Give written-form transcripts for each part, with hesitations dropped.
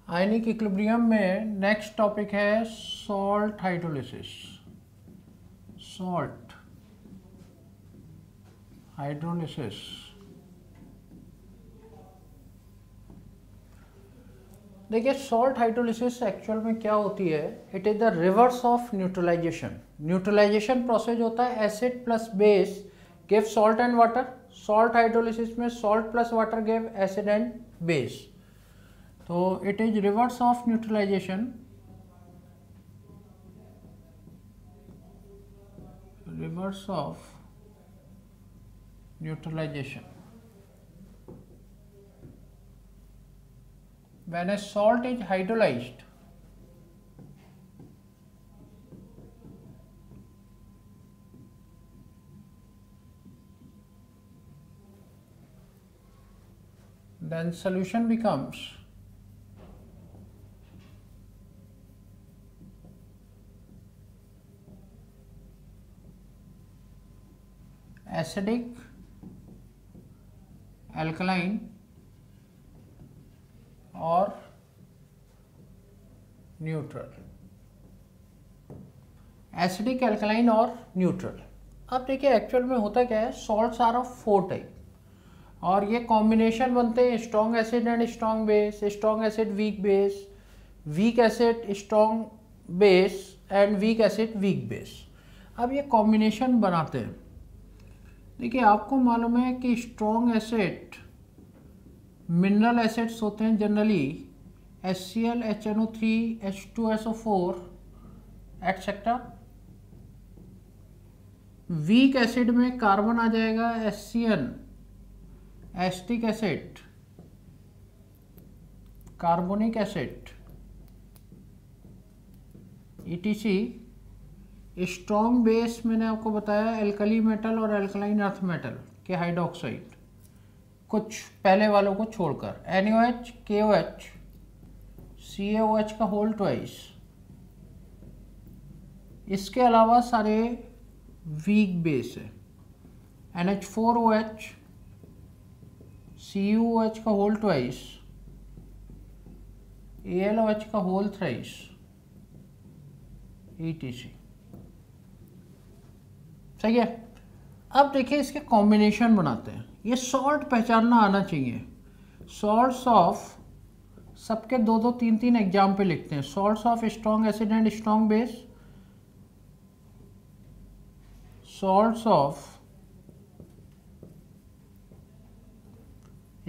आयनिक equilibrium में next topic है salt hydrolysis. Salt hydrolysis देखिए, सॉल्ट हाइड्रोलिसिस एक्चुअल में क्या होती है? It is the reverse of neutralization. Neutralization process होता है acid plus base give salt and water. Salt hydrolysis में salt plus water give acid and base. तो it is reverse of neutralization. Reverse of neutralization when a salt is hydrolyzed, then solution becomes acidic, alkaline और neutral. Acidic, alkaline और neutral. अब देखिए actual में होता क्या है, सॉल्ट्स आर ऑफ 4 टाइप और ये कॉम्बिनेशन बनते हैं strong acid and strong base, strong acid weak base, weak acid strong base and weak acid weak base. अब ये कॉम्बिनेशन बनाते हैं। देखिए आपको मालूम है कि स्ट्रॉन्ग एसिड मिनरल एसिड्स होते हैं generally HCl, HNO3, H2SO4 etcetera. Weak acid में कार्बन आ जाएगा HCN, acetic acid, carbonic acid, ETC। Strong base मैंने आपको बताया एल्कली मेटल और एल्कलाइन अर्थ मेटल के हाइड्रोक्साइड, कुछ पहले वालों को छोड़कर NaOH, KOH, CaOH का होल ट्वाइस। इसके अलावा सारे वीक बेस है NH4OH, CuOH का होल ट्वाइस, AlOH का होल थ्राइस, ETC। सही है। अब देखिए इसके कॉम्बिनेशन बनाते हैं। ये सॉल्ट पहचानना आना चाहिए। सॉल्ट्स ऑफ सबके 2-2, 3-3 एग्जाम्पल लिखते हैं। Salts of strong acid and strong base, salts of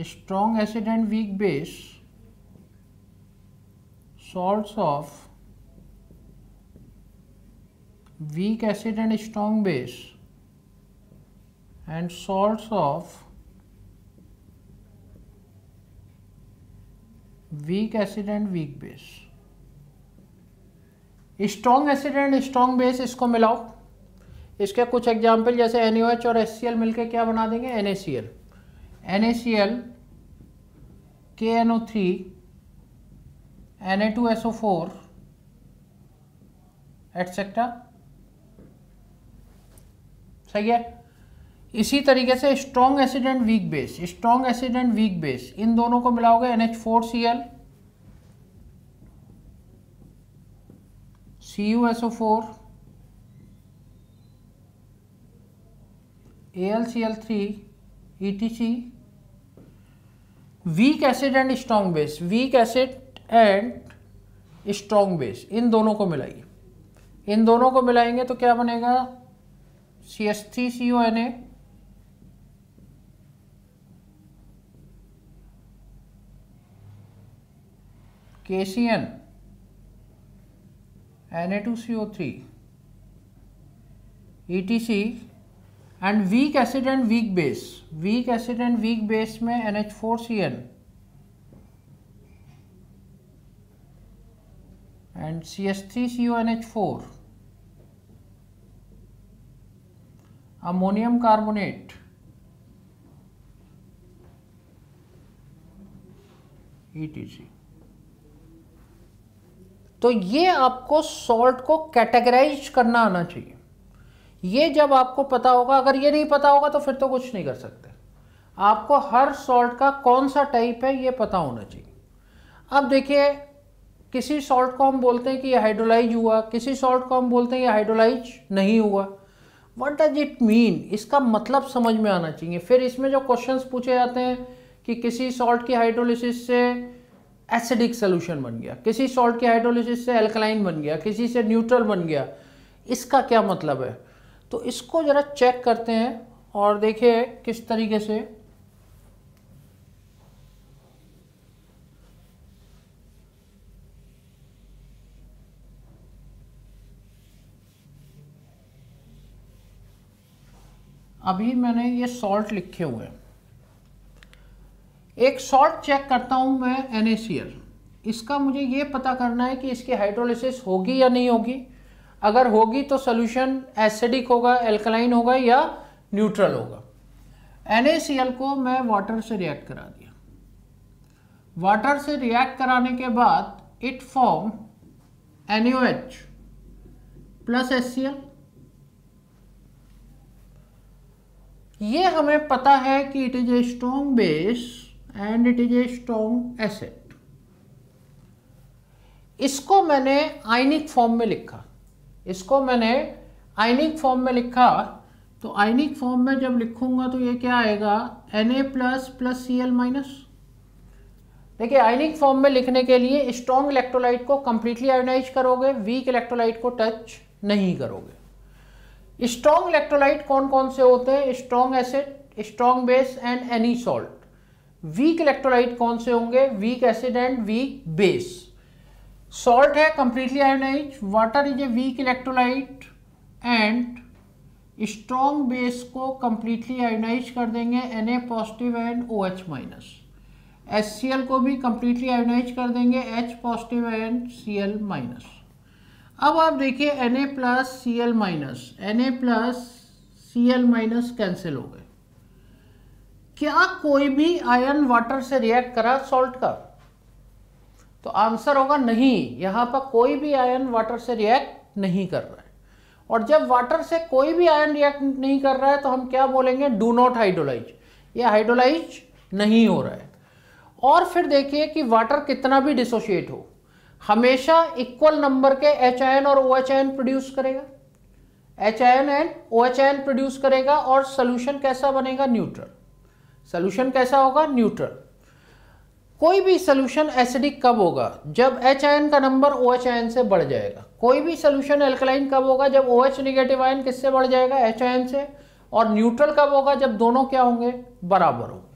strong acid and weak base, salts of weak acid and strong base and salts of weak acid and weak base। Strong acid and strong base इसको मिलाओ। इसके कुछ example जैसे NaOH और HCl मिलके क्या बना देंगे, NaCl, NaCl, KNO3, Na2SO4 etcetera. सही है। इसी तरीके से strong acid and weak base, strong acid and weak base in दोनों को मिलाओगे NH4Cl, CuSO4, AlCl3, ETC। Week acid and strong base, week acid and strong base in दोनों को मिलाइए। इन दोनों को मिलाएंगे तो क्या बनेगा, CH3CONA, KCN, Na2CO3, ETC। And week acid and weak base, week acid and weak base में NH4Cn and CH3CONH4, ammonium carbonate, ETC। तो ये आपको सॉल्ट को कैटेगराइज करना आना चाहिए। ये जब आपको पता होगा, अगर ये नहीं पता होगा तो फिर तो कुछ नहीं कर सकते। आपको हर सॉल्ट का कौन सा टाइप है ये पता होना चाहिए। अब देखिए किसी सॉल्ट को हम बोलते हैं कि ये हाइड्रोलाइज हुआ, किसी सॉल्ट को हम बोलते हैं ये हाइड्रोलाइज नहीं हुआ। व्हाट डज इट मीन, इसका मतलब समझ में आना चाहिए। फिर इसमें जो क्वेश्चंस पूछे जाते हैं कि किसी सॉल्ट की हाइड्रोलिसिस से एसिडिक सोल्यूशन बन गया, किसी सॉल्ट की हाइड्रोलिसिस से एल्कलाइन बन गया, किसी से न्यूट्रल बन गया, इसका क्या मतलब है। तो इसको ज़रा चेक करते हैं और देखिए किस तरीके से। अभी मैंने ये सॉल्ट लिखे हुए हैं, एक सॉल्ट चेक करता हूं मैं NaCl। इसका मुझे ये पता करना है कि इसकी हाइड्रोलिसिस होगी या नहीं होगी। अगर होगी तो सोल्यूशन एसिडिक होगा, एल्कलाइन होगा या न्यूट्रल होगा। NaCl को मैं वाटर से रिएक्ट करा दिया। वाटर से रिएक्ट कराने के बाद it form NaOH plus HCl। ये हमें पता है कि it is a strong base and it is a strong acid. इसको मैंने आयनिक फॉर्म में लिखा, इसको मैंने आयनिक फॉर्म में लिखा। तो आयनिक फॉर्म में जब लिखूंगा तो ये क्या आएगा, Na plus plus Cl minus. देखिए आयनिक फॉर्म में लिखने के लिए स्ट्रॉन्ग इलेक्ट्रोलाइट को कंप्लीटली आयोनाइज करोगे, वीक इलेक्ट्रोलाइट को टच नहीं करोगे। स्ट्रॉन्ग इलेक्ट्रोलाइट कौन कौन से होते हैं, strong acid, strong base and any salt. Weak electrolyte कौन से होंगे, weak acid and weak base. सॉल्ट है completely ionise, water is a weak electrolyte and strong base को कंप्लीटली आयोनाइज कर देंगे Na positive and OH minus. HCl को भी कंप्लीटली आयोनाइज कर देंगे H positive and Cl minus. अब आप देखिए Na plus Cl minus, Na plus Cl minus cancel हो गए। क्या कोई भी आयन वाटर से रिएक्ट करा सॉल्ट का? तो आंसर होगा नहीं, यहां पर कोई भी आयन वाटर से रिएक्ट नहीं कर रहा है। और जब वाटर से कोई भी आयन रिएक्ट नहीं कर रहा है तो हम क्या बोलेंगे, डू नॉट हाइड्रोलाइज, ये हाइड्रोलाइज नहीं हो रहा है। और फिर देखिए कि वाटर कितना भी डिसोशिएट हो, हमेशा इक्वल नंबर के H आयन और OH आयन प्रोड्यूस करेगा, H ion and OH ion produce करेगा। और सोल्यूशन कैसा बनेगा, न्यूट्रल। सोल्यूशन कैसा होगा, न्यूट्रल। कोई भी सोल्यूशन एसिडिक कब होगा, जब H आयन का नंबर OH आयन से बढ़ जाएगा। कोई भी सोल्यूशन एल्कलाइन कब होगा, जब OH नेगेटिव आयन किससे बढ़ जाएगा, H आयन से। और न्यूट्रल कब होगा, जब दोनों क्या होंगे, बराबर होंगे।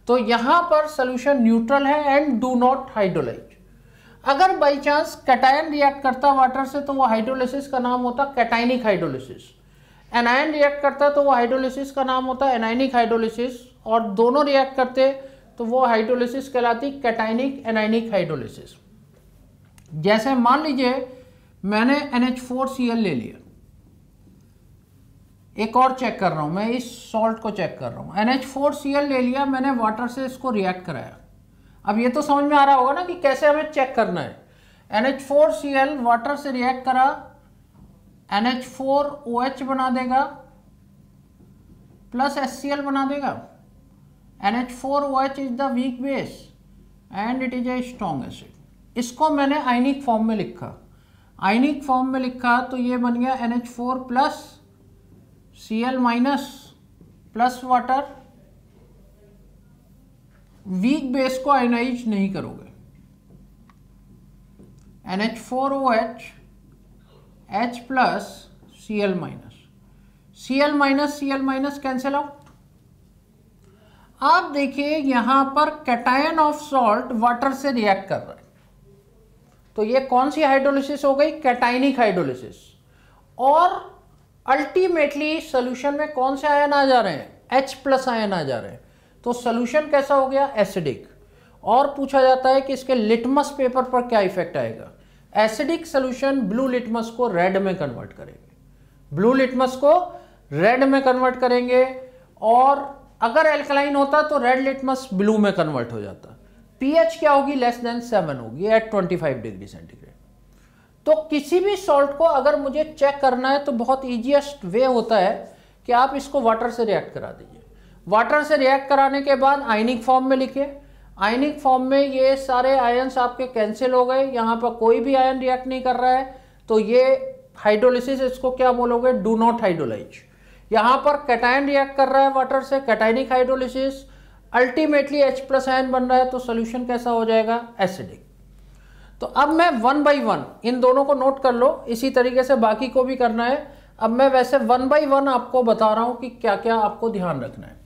तो यहां पर सोल्यूशन न्यूट्रल है एंड डू नॉट हाइड्रोलाइज। अगर बाई चांस कैटायन रिएक्ट करता वाटर से तो वो हाइड्रोलिसिस का नाम होता कैटाइनिक हाइड्रोलिसिस। एनायन रिएक्ट करता तो वो हाइड्रोलिसिस का नाम होता एनायनिक हाइड्रोलिसिस। और दोनों रिएक्ट करते तो वो हाइड्रोलिसिस कहलाती कैटाइनिक एनायनिक हाइड्रोलिसिस। जैसे मान लीजिए मैंने NH4Cl ले लिया, एक और चेक कर रहा हूं मैं, इस सॉल्ट को चेक कर रहा हूं। NH4Cl ले लिया मैंने, वाटर से इसको रिएक्ट कराया। अब ये तो समझ में आ रहा होगा ना कि कैसे हमें चेक करना है। NH4Cl वाटर से रिएक्ट करा, NH4OH बना देगा प्लस HCl बना देगा। NH4OH is the weak base and it is a strong acid. इसको मैंने आयनिक फॉर्म में लिखा, आयनिक फॉर्म में लिखा तो ये बन गया NH4 plus Cl minus plus water. Weak base को आयोनाइज नहीं करोगे, NH4OH H plus Cl minus, Cl minus Cl minus cancel out. आप देखिए यहां पर कैटायन ऑफ सॉल्ट वाटर से रिएक्ट कर रहा है, तो ये कौन सी हाइड्रोलिसिस हो गई, कैटाइनिक हाइड्रोलिसिस। और अल्टीमेटली सोल्यूशन में कौन से आयन आ जा रहे हैं, H प्लस आयन आ जा रहे हैं। तो सोल्यूशन कैसा हो गया, एसिडिक। और पूछा जाता है कि इसके लिटमस पेपर पर क्या इफेक्ट आएगा। एसिडिक सोल्यूशन ब्लू लिटमस को रेड में कन्वर्ट करेंगे, ब्लू लिटमस को रेड में कन्वर्ट करेंगे। और अगर एल्कलाइन होता तो रेड लिटमस ब्लू में कन्वर्ट हो जाता। पीएच क्या होगी, लेस देन 7 होगी एट 25 डिग्री सेंटीग्रेड। तो किसी भी सॉल्ट को अगर मुझे चेक करना है तो बहुत ईजीएस्ट वे होता है कि आप इसको वाटर से रिएक्ट करा दीजिए। वाटर से रिएक्ट कराने के बाद आयनिक फॉर्म में लिखिए, आयनिक फॉर्म में ये सारे आयन्स आपके कैंसिल हो गए, यहाँ पर कोई भी आयन रिएक्ट नहीं कर रहा है, तो ये हाइड्रोलिसिस, इसको क्या बोलोगे, डू नॉट हाइड्रोलाइज। यहाँ पर कैटायन रिएक्ट कर रहा है वाटर से, cationic hydrolysis, ultimately H+ ion बन रहा है, तो सोल्यूशन कैसा हो जाएगा, एसिडिक। तो अब मैं 1 by 1 इन दोनों को नोट कर लो, इसी तरीके से बाकी को भी करना है। अब मैं वैसे 1 by 1 आपको बता रहा हूं कि क्या क्या आपको ध्यान रखना है।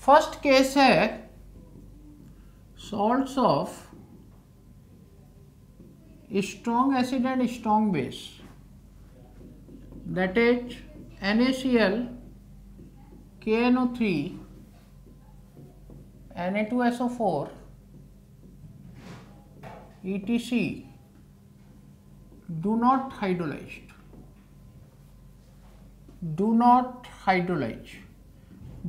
फर्स्ट केस है salts of strong acid and strong base, that is NaCl, KNO3, Na2SO4, etc. do not hydrolyze. Do not hydrolyze.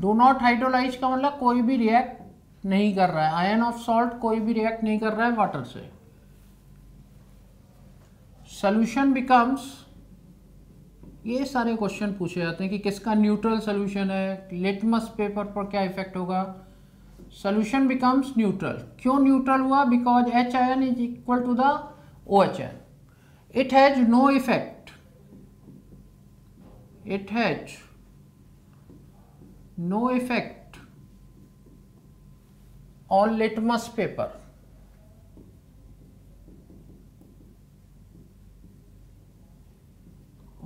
Do not hydrolyze का मतलब कोई भी रिएक्ट नहीं कर रहा है, आयन ऑफ सॉल्ट कोई भी रिएक्ट नहीं कर रहा है वाटर से। सोल्यूशन बिकम्स, ये सारे क्वेश्चन पूछे जाते हैं कि किसका न्यूट्रल सोल्यूशन है, लिटमस पेपर पर क्या इफेक्ट होगा। Solution becomes neutral. क्यों न्यूट्रल हुआ, because H ion is equal to the OH ion. It has no effect, it has no effect on litmus paper.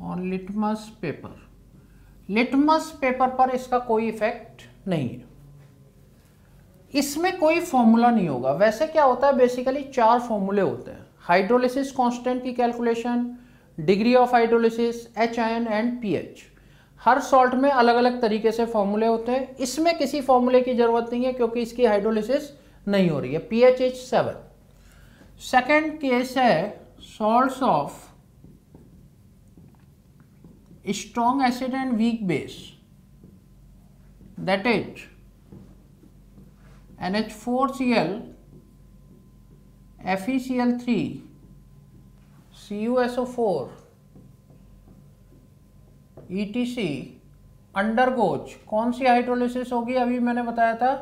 On litmus paper, litmus paper पर इसका कोई effect नहीं है। इसमें कोई फॉर्मूला नहीं होगा। वैसे क्या होता है, बेसिकली 4 फॉर्मूले होते हैं। हाइड्रोलिसिस कांस्टेंट की calculation, degree of hydrolysis, H ion and pH। Her salt में अलग अलग तरीके से फॉर्मूले होते हैं। इसमें किसी फॉर्मूले की जरूरत नहीं है क्योंकि इसकी हाइड्रोलिसिस नहीं हो रही है। pH is 7। सेकेंड केस है salts of strong acid and weak base, that is NH4Cl, FeCl3, CuSO4, etc. Undergoes कौन सी हाइड्रोलिसिस होगी, अभी मैंने बताया था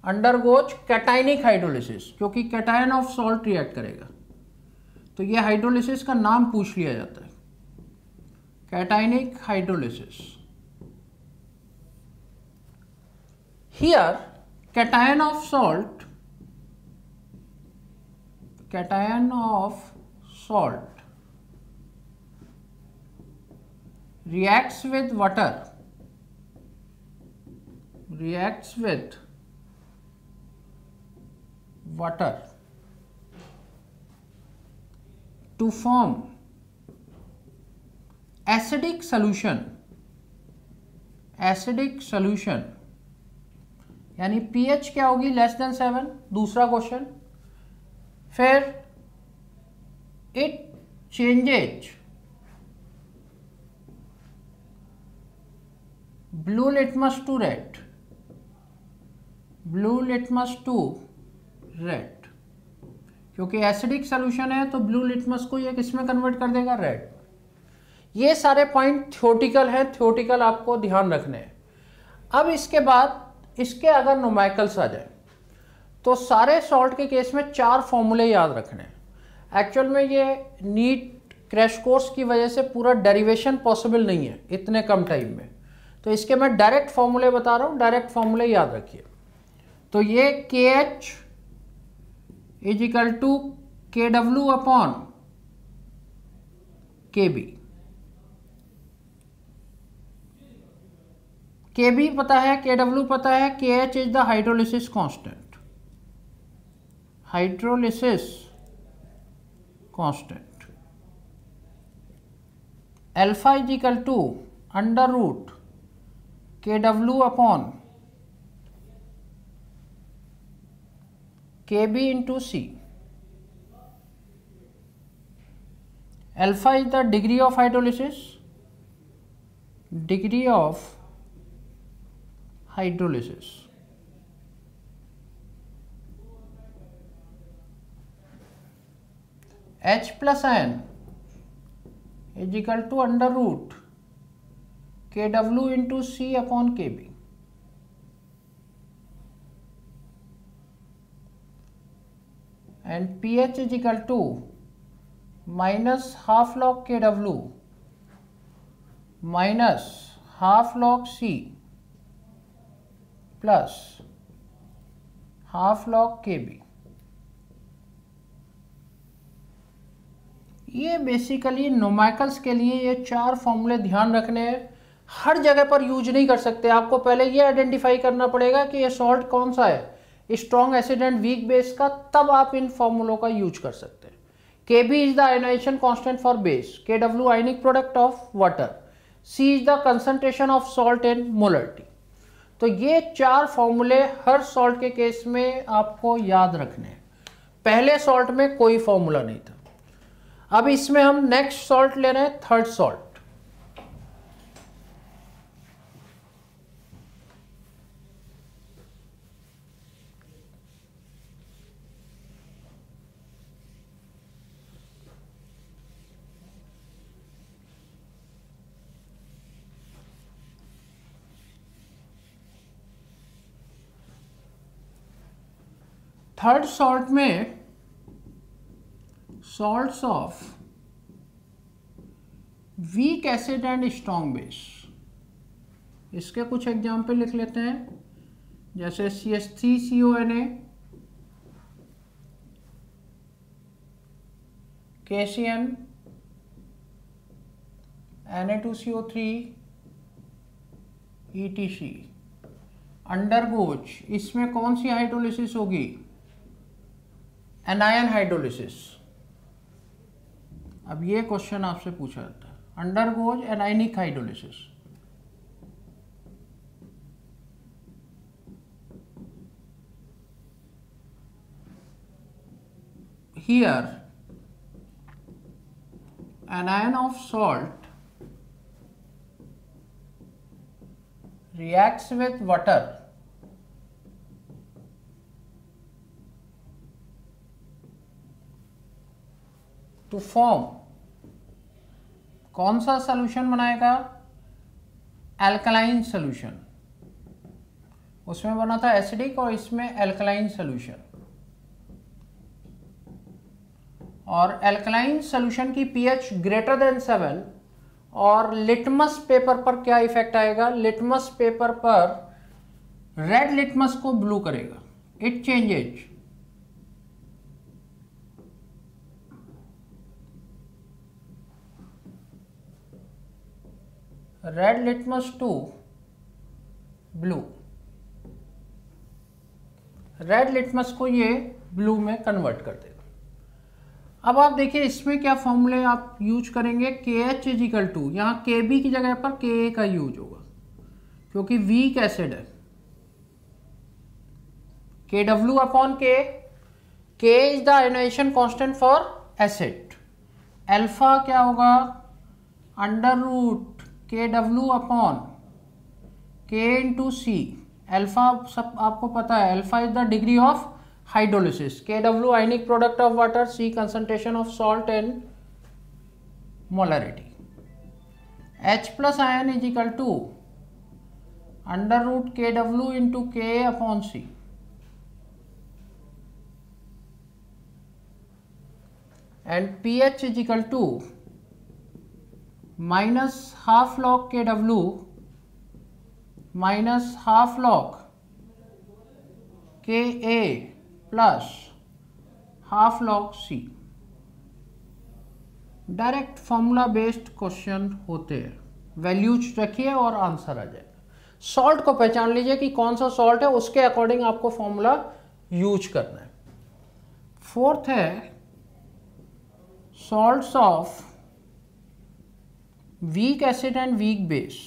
अंडरगोज कैटाइनिक हाइड्रोलिसिस, क्योंकि कैटायन ऑफ सॉल्ट रिएक्ट करेगा। तो ये हाइड्रोलिसिस का नाम पूछ लिया जाता है, cationic hydrolysis. Here cation of salt reacts with water, to form acidic solution, यानी pH क्या होगी, <7। दूसरा क्वेश्चन, फिर it changes blue litmus to red, क्योंकि एसिडिक सॉल्यूशन है तो ब्लू लिटमस को ये किसमें कन्वर्ट कर देगा, रेड। ये सारे पॉइंट थ्योरेटिकल हैं, थ्योरेटिकल आपको ध्यान रखने हैं। अब इसके बाद इसके अगर न्यूमेरिकल्स आ जाए तो सारे सॉल्ट के केस में 4 फॉर्मूले याद रखने हैं। एक्चुअल में ये नीट क्रैश कोर्स की वजह से पूरा डेरिवेशन पॉसिबल नहीं है इतने कम टाइम में, तो इसके मैं डायरेक्ट फॉर्मूले बता रहा हूँ, डायरेक्ट फॉर्मूले याद रखिए। तो ये KH is equal to KW upon KB। KB पता है, KW पता है, KH is the hydrolysis constant, alpha is equal to under root KW upon KB into C। Alpha is the degree of hydrolysis. H plus ion is equal to under root Kw into C upon Kb. And pH is equal to minus half log Kw minus half log C plus half log Kb. ये basically numericals के लिए ये 4 फॉर्मूले ध्यान रखने हैं, हर जगह पर यूज नहीं कर सकते। आपको पहले ये आइडेंटिफाई करना पड़ेगा कि ये सॉल्ट कौन सा है, strong acid and weak base का, तब आप इन फॉर्मूलों का यूज कर सकते हैं। Kb is the ionisation constant for base, Kw ionic product of water, C is the concentration of salt in molarity. तो ये 4 फॉर्मूले हर सॉल्ट के केस में आपको याद रखने हैं। पहले सॉल्ट में कोई फॉर्मूला नहीं था। अब इसमें हम नेक्स्ट सॉल्ट ले रहे हैं, थर्ड सॉल्ट। थर्ड सॉल्ट में salts of weak acid and strong base, इसके कुछ एग्जाम्पल लिख लेते हैं, जैसे CH3CONA, KCN, Na2CO3, ETC। Undergoes, इसमें कौन सी हाइड्रोलिसिस होगी? Anion hydrolysis. अब ये क्वेश्चन आपसे पूछा जाता है, undergoes anionic hydrolysis. Here anion of salt reacts with water to form कौन सा सॉल्यूशन बनाएगा? Alkaline solution. उसमें बना था एसिडिक और इसमें एल्कलाइन सॉल्यूशन। और एल्कलाइन सॉल्यूशन की पीएच ग्रेटर देन 7 और लिटमस पेपर पर क्या इफेक्ट आएगा? लिटमस पेपर पर रेड लिटमस को ब्लू करेगा, it changes red litmus to blue. Red litmus को ये ब्लू में कन्वर्ट कर देगा। अब आप देखिए इसमें क्या फॉर्मूले आप यूज करेंगे? KH इज इक्वल टू, यहाँ KB की जगह पर Ka का यूज होगा क्योंकि वीक एसिड है। Kw upon K, K is the ionisation constant for acid. Alpha क्या होगा? Under root Kw upon K into C। Alpha सब आपको पता है, alpha is the degree of hydrolysis, Kw ionic product of water, C concentration of salt and molarity. H plus ion is equal to under root Kw into Ka upon C। And pH is equal to minus half log Kw minus half log Ka plus half log C। Direct formula based question होते हैं, values रखिए और answer आ जाएगा। Salt को पहचान लीजिए कि कौन सा सॉल्ट है, उसके अकॉर्डिंग आपको फॉर्मूला यूज करना है। फोर्थ है salts of weak acid and weak base,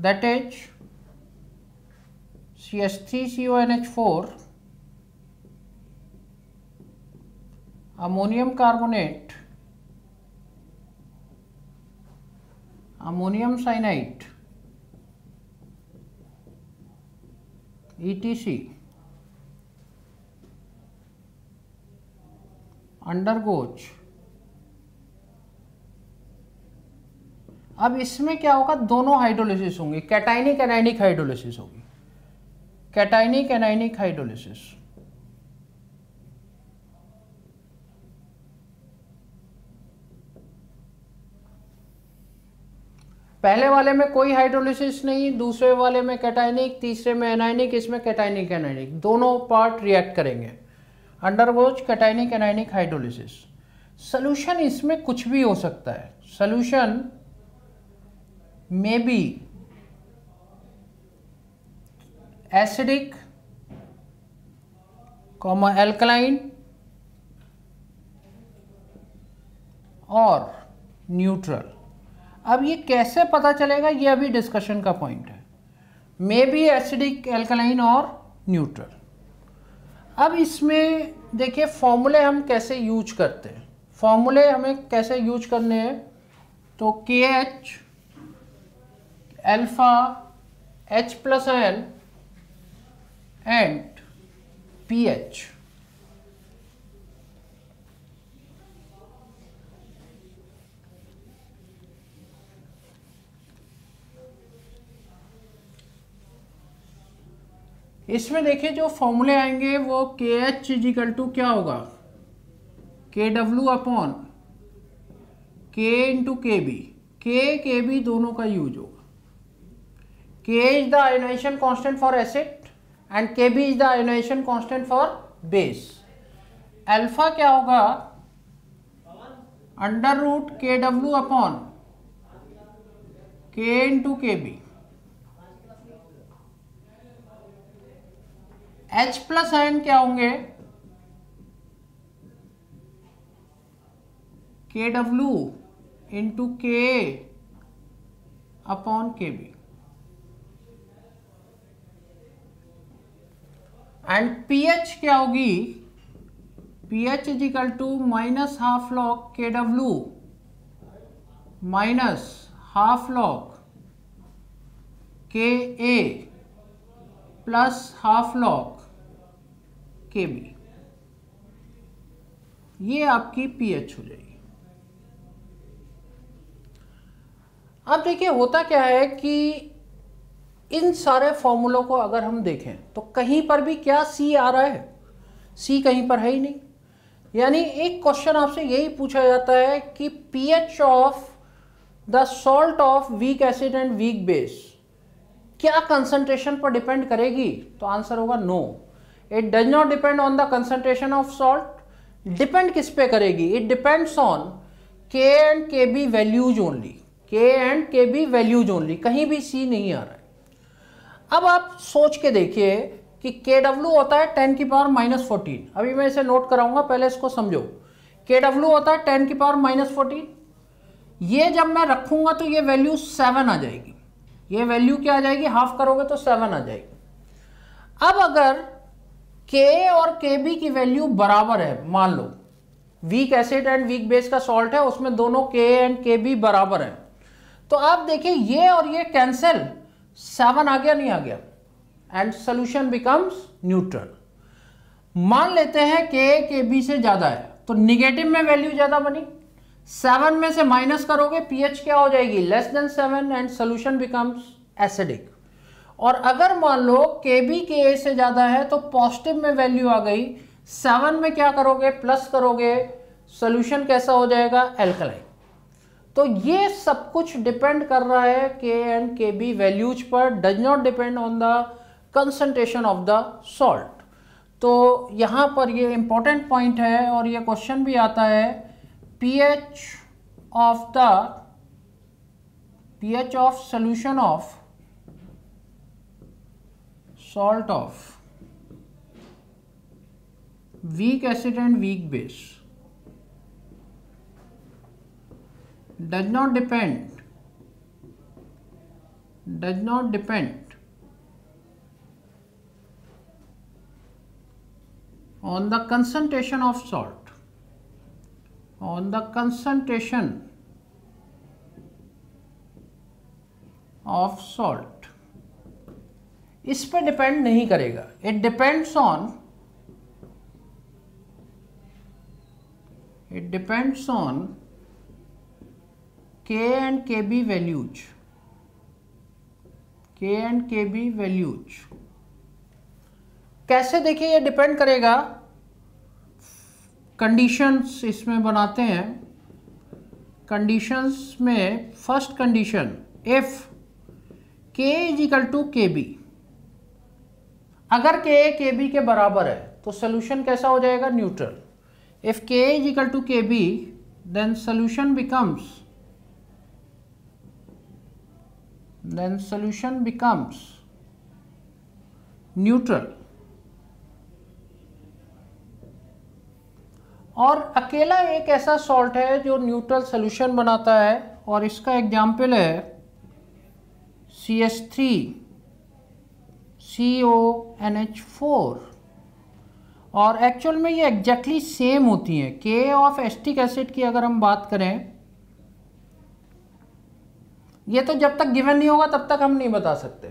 that is CH3CONH4, ammonium carbonate, ammonium cyanide, ETC undergoes, अब इसमें क्या होगा, दोनों हाइड्रोलिसिस होंगे, कैटाइनिक एनायनिक हाइड्रोलिसिस होगी, कैटाइनिक एनायनिक हाइड्रोलिसिस। पहले वाले में कोई हाइड्रोलिसिस नहीं, दूसरे वाले में कैटाइनिक, तीसरे में एनायनिक, इसमें कैटाइनिक एनायनिक, दोनों पार्ट रिएक्ट करेंगे। Undergoes cationic anionic hydrolysis. Solution इसमें कुछ भी हो सकता है, solution may be acidic, alkaline और न्यूट्रल। अब ये कैसे पता चलेगा, ये अभी डिस्कशन का पॉइंट है। मे बी एसिडिक, एल्कलाइन और न्यूट्रल। अब इसमें देखिए फॉर्मूले हम कैसे यूज करते हैं, फॉर्मूले हमें कैसे यूज करने हैं। तो KH alpha H+N and pH। इसमें देखिए जो फॉर्मूले आएंगे वो KH इजिकल टू क्या होगा, KW upon K into KB। KB दोनों का यूज होगा। K is the ionisation constant for acid and KB is the ionisation constant for base. Alpha क्या होगा, under root KW upon K into KB। H+N क्या होंगे, KW into K upon KB। And pH क्या होगी, pH is equal to minus half log KW minus half log KA plus half log KB। ये आपकी pH हो जाएगी। अब देखिए होता क्या है कि इन सारे फॉर्मूलों को अगर हम देखें तो कहीं पर भी क्या C आ रहा है, C कहीं पर है ही नहीं। यानी एक क्वेश्चन आपसे यही पूछा जाता है कि pH of the salt of weak acid and weak base क्या कंसंट्रेशन पर डिपेंड करेगी, तो आंसर होगा no, it does not depend on the concentration of salt. Depend किस पे करेगी, it depends on K and KB values only, K and KB values only, कहीं भी C नहीं आ रहा है। अब आप सोच के देखिए कि KW होता है 10 की पावर -14, अभी मैं इसे नोट कराऊंगा, पहले इसको समझो। KW होता है 10 की पावर -14, ये जब मैं रखूंगा तो ये वैल्यू 7 आ जाएगी, ये वैल्यू क्या आ जाएगी, हाफ करोगे तो 7 आ जाएगी। अब अगर K और KB की वैल्यू बराबर है, मान लो weak acid and weak base का सॉल्ट है, उसमें दोनों K एंड KB बराबर है, तो आप देखिए ये और ये कैंसिल, 7 आ गया, नहीं आ गया, एंड सोल्यूशन बिकम्स न्यूट्रल। मान लेते हैं K KB से ज्यादा है, तो निगेटिव में वैल्यू ज्यादा बनी, 7 में से माइनस करोगे pH क्या हो जाएगी, less than 7 and solution becomes acidic. और अगर मान लो KB KA से ज्यादा है तो पॉजिटिव में वैल्यू आ गई, 7 में क्या करोगे, प्लस करोगे, सोल्यूशन कैसा हो जाएगा, एल्कलाइन। तो ये सब कुछ डिपेंड कर रहा है K एंड KB वैल्यूज पर, does not depend on the concentration of the salt. तो यहाँ पर ये इंपॉर्टेंट पॉइंट है और ये क्वेश्चन भी आता है, pH of solution of salt of weak acid and weak base does not depend on the concentration of salt, on the concentration of salt. इस पे डिपेंड नहीं करेगा, it depends on K and Kb values, K and Kb values। कैसे देखिए ये depend करेगा, conditions इसमें बनाते हैं। कंडीशंस में first condition, if K is equal to KB, अगर K KB के बराबर है तो सोल्यूशन कैसा हो जाएगा, neutral. If K is equal to KB then solution becomes neutral. और अकेला एक ऐसा सॉल्ट है जो न्यूट्रल सोल्यूशन बनाता है, और इसका एग्जाम्पल है CH3CONH4। और एक्चुअल में ये एग्जैक्टली सेम होती हैं। K ऑफ एसिटिक एसिड की अगर हम बात करें, ये तो जब तक गिवन नहीं होगा तब तक हम नहीं बता सकते।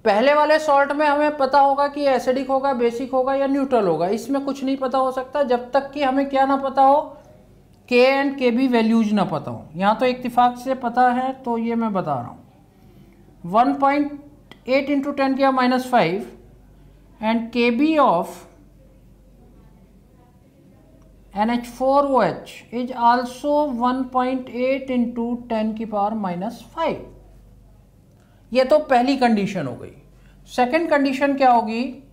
पहले वाले सॉल्ट में हमें पता होगा कि एसिडिक होगा, बेसिक होगा या न्यूट्रल होगा, इसमें कुछ नहीं पता हो सकता जब तक कि हमें क्या ना पता हो, K एंड KB वैल्यूज ना पता हो। यहाँ तो इत्तेफाक से पता है तो ये मैं बता रहा हूँ। 1.8 into 10⁻⁵ and KB of NH4OH is also 1.8 into 10⁻⁵। ये तो पहली कंडीशन हो गई। सेकंड कंडीशन क्या होगी,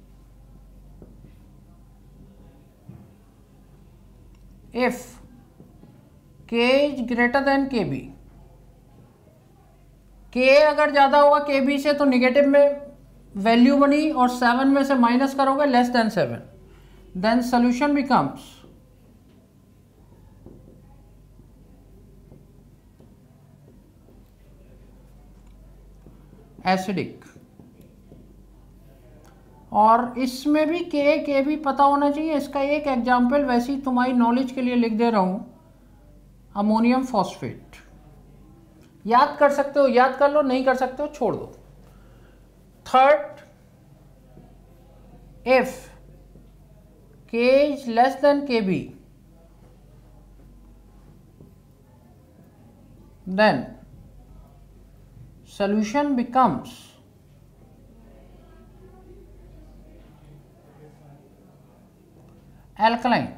if K is greater than KB, K अगर ज्यादा होगा KB से तो निगेटिव में वैल्यू बनी, और 7 में से माइनस करोगे less than 7, then solution becomes acidic. और इसमें भी K भी पता होना चाहिए। इसका एक एग्जाम्पल वैसे ही तुम्हारी नॉलेज के लिए लिख दे रहा हूं, अमोनियम फॉस्फेट। याद कर सकते हो याद कर लो, नहीं कर सकते हो छोड़ दो। Third, if K is less than KB then solution becomes alkaline।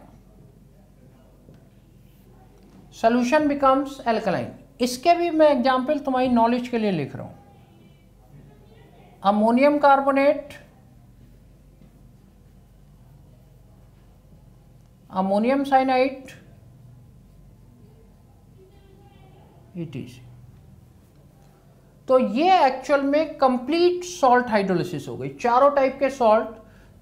solution becomes alkaline। इसके भी मैं एग्जाम्पल तुम्हारी नॉलेज के लिए लिख रहा हूं। Ammonium carbonate, ammonium cyanide, ETC। तो ये एक्चुअल में कंप्लीट सॉल्ट हाइड्रोलिसिस हो गई। चारों टाइप के सॉल्ट,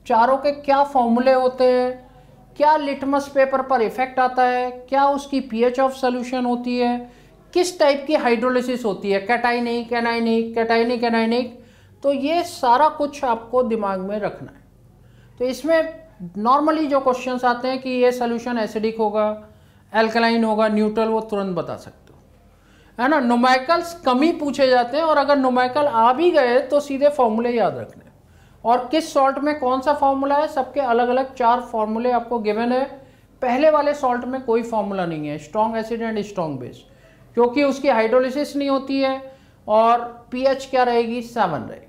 चारों के क्या फॉर्मूले होते हैं, क्या लिटमस पेपर पर इफेक्ट आता है, क्या उसकी पीएच ऑफ सॉल्यूशन होती है, किस टाइप की हाइड्रोलिसिस होती है, कैटाइनिक, एनाइनिक, कैटाइनिक, एनाइनिक। तो ये सारा कुछ आपको दिमाग में रखना है। तो इसमें नॉर्मली जो क्वेश्चंस आते हैं कि ये सॉल्यूशन एसिडिक होगा, एल्कलाइन होगा, न्यूट्रल, वो तुरंत बता सकते हो, है ना। न्यूमेरिकल्स कम ही पूछे जाते हैं, और अगर न्यूमेरिकल आ भी गए तो सीधे फॉर्मूले याद रखने। और किस सॉल्ट में कौन सा फॉर्मूला है, सबके अलग अलग 4 फॉर्मूले आपको गिवन है। पहले वाले सॉल्ट में कोई फॉर्मूला नहीं है, strong acid and strong base, क्योंकि उसकी हाइड्रोलिसिस नहीं होती है और पीएच क्या रहेगी, 7 रहेगी।